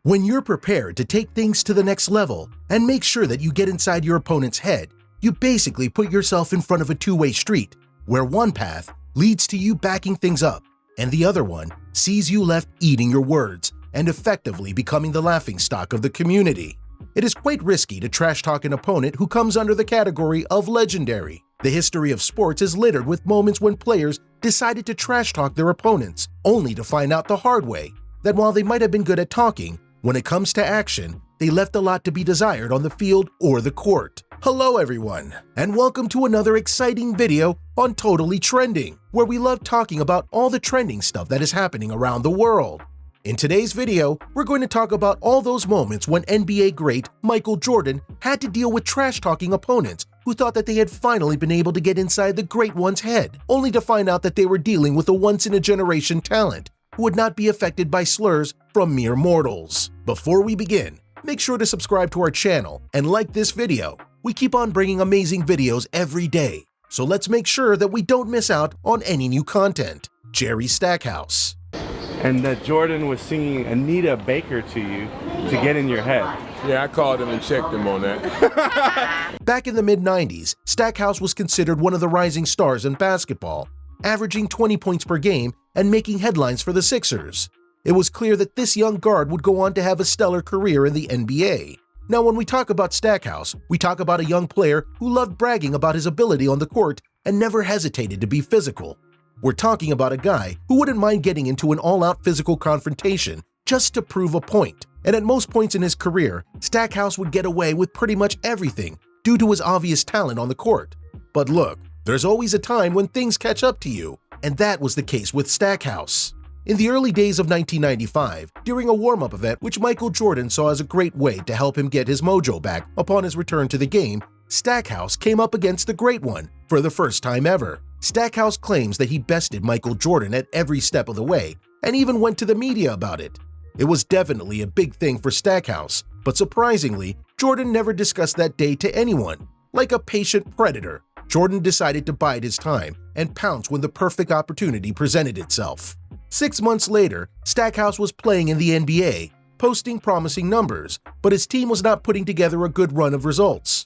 When you're prepared to take things to the next level and make sure that you get inside your opponent's head, you basically put yourself in front of a two-way street, where one path leads to you backing things up, and the other one sees you left eating your words and effectively becoming the laughingstock of the community. It is quite risky to trash-talk an opponent who comes under the category of legendary. The history of sports is littered with moments when players decided to trash-talk their opponents, only to find out the hard way that while they might have been good at talking, when it comes to action, they left a lot to be desired on the field or the court. Hello everyone, and welcome to another exciting video on Totally Trending, where we love talking about all the trending stuff that is happening around the world. In today's video, we're going to talk about all those moments when NBA great Michael Jordan had to deal with trash-talking opponents who thought that they had finally been able to get inside the great one's head, only to find out that they were dealing with a once-in-a-generation talent who would not be affected by slurs from mere mortals. Before we begin, make sure to subscribe to our channel and like this video. We keep on bringing amazing videos every day, so let's make sure that we don't miss out on any new content. Jerry Stackhouse. And that Jordan was singing Anita Baker to you to get in your head. Yeah, I called him and checked him on that. Back in the mid-90s, Stackhouse was considered one of the rising stars in basketball, averaging 20 points per game and making headlines for the Sixers. It was clear that this young guard would go on to have a stellar career in the NBA. Now, when we talk about Stackhouse, we talk about a young player who loved bragging about his ability on the court and never hesitated to be physical. We're talking about a guy who wouldn't mind getting into an all-out physical confrontation just to prove a point. And at most points in his career, Stackhouse would get away with pretty much everything due to his obvious talent on the court. But look, there's always a time when things catch up to you, and that was the case with Stackhouse. In the early days of 1995, during a warm-up event which Michael Jordan saw as a great way to help him get his mojo back upon his return to the game, Stackhouse came up against the Great One for the first time ever. Stackhouse claims that he bested Michael Jordan at every step of the way and even went to the media about it. It was definitely a big thing for Stackhouse, but surprisingly, Jordan never discussed that day to anyone. Like a patient predator, Jordan decided to bide his time and pounce when the perfect opportunity presented itself. 6 months later, Stackhouse was playing in the NBA, posting promising numbers, but his team was not putting together a good run of results.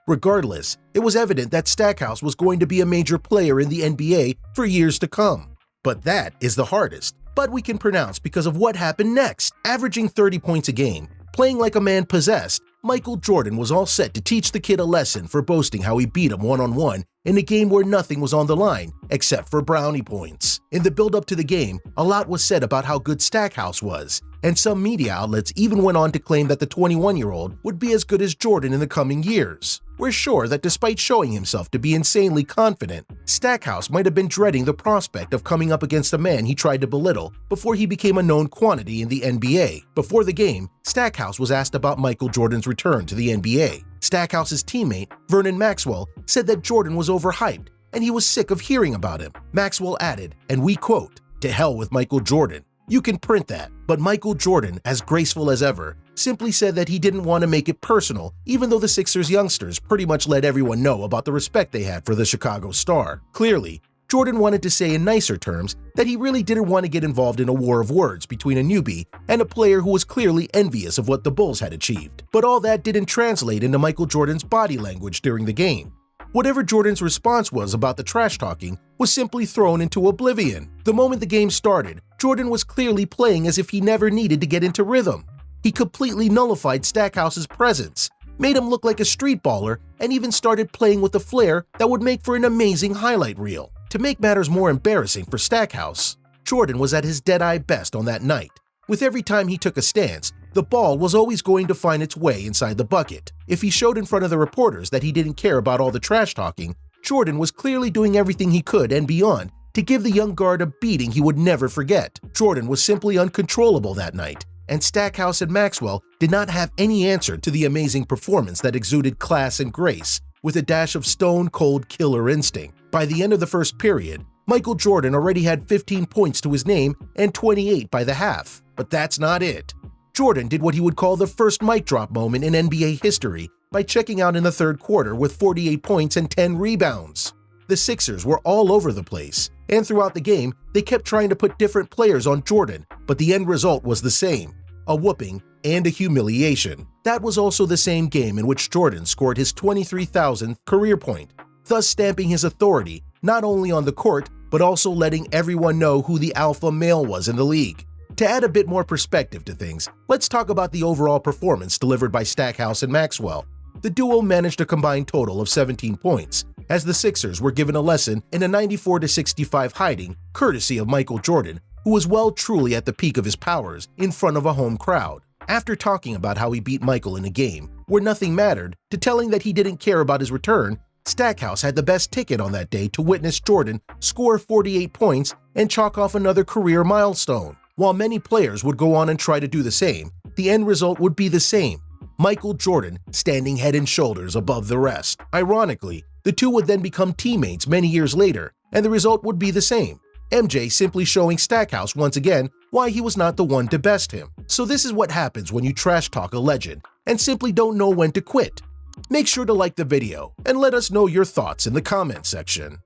Regardless, it was evident that Stackhouse was going to be a major player in the NBA for years to come. But that is the hardest, but we can pronounce because of what happened next. Averaging 30 points a game, playing like a man possessed, Michael Jordan was all set to teach the kid a lesson for boasting how he beat him one-on-one in a game where nothing was on the line except for brownie points. In the build-up to the game, a lot was said about how good Stackhouse was, and some media outlets even went on to claim that the 21-year-old would be as good as Jordan in the coming years. We're sure that despite showing himself to be insanely confident, Stackhouse might have been dreading the prospect of coming up against a man he tried to belittle before he became a known quantity in the NBA. Before the game, Stackhouse was asked about Michael Jordan's return to the NBA. Stackhouse's teammate, Vernon Maxwell, said that Jordan was overhyped and he was sick of hearing about him. Maxwell added, and we quote, "To hell with Michael Jordan." You can print that, but Michael Jordan, as graceful as ever, simply said that he didn't want to make it personal, even though the Sixers youngsters pretty much let everyone know about the respect they had for the Chicago Star. Clearly, Jordan wanted to say in nicer terms that he really didn't want to get involved in a war of words between a newbie and a player who was clearly envious of what the Bulls had achieved. But all that didn't translate into Michael Jordan's body language during the game. Whatever Jordan's response was about the trash talking was simply thrown into oblivion. The moment the game started, Jordan was clearly playing as if he never needed to get into rhythm. He completely nullified Stackhouse's presence, made him look like a street baller, and even started playing with a flair that would make for an amazing highlight reel. To make matters more embarrassing for Stackhouse, Jordan was at his dead-eye best on that night. With every time he took a stance, the ball was always going to find its way inside the bucket. If he showed in front of the reporters that he didn't care about all the trash talking, Jordan was clearly doing everything he could and beyond to give the young guard a beating he would never forget. Jordan was simply uncontrollable that night, and Stackhouse and Maxwell did not have any answer to the amazing performance that exuded class and grace, with a dash of stone-cold killer instinct. By the end of the first period, Michael Jordan already had 15 points to his name and 28 by the half. But that's not it. Jordan did what he would call the first mic drop moment in NBA history by checking out in the third quarter with 48 points and 10 rebounds. The Sixers were all over the place, and throughout the game, they kept trying to put different players on Jordan, but the end result was the same: a whooping and a humiliation. That was also the same game in which Jordan scored his 23,000th career point, thus stamping his authority not only on the court, but also letting everyone know who the alpha male was in the league. To add a bit more perspective to things, let's talk about the overall performance delivered by Stackhouse and Maxwell. The duo managed a combined total of 17 points, as the Sixers were given a lesson in a 94-65 hiding courtesy of Michael Jordan, who was truly at the peak of his powers in front of a home crowd. After talking about how he beat Michael in a game where nothing mattered, to telling that he didn't care about his return, Stackhouse had the best ticket on that day to witness Jordan score 48 points and chalk off another career milestone. While many players would go on and try to do the same, the end result would be the same: Michael Jordan standing head and shoulders above the rest. Ironically, the two would then become teammates many years later, and the result would be the same: MJ simply showing Stackhouse once again why he was not the one to best him. So this is what happens when you trash talk a legend and simply don't know when to quit. Make sure to like the video and let us know your thoughts in the comment section.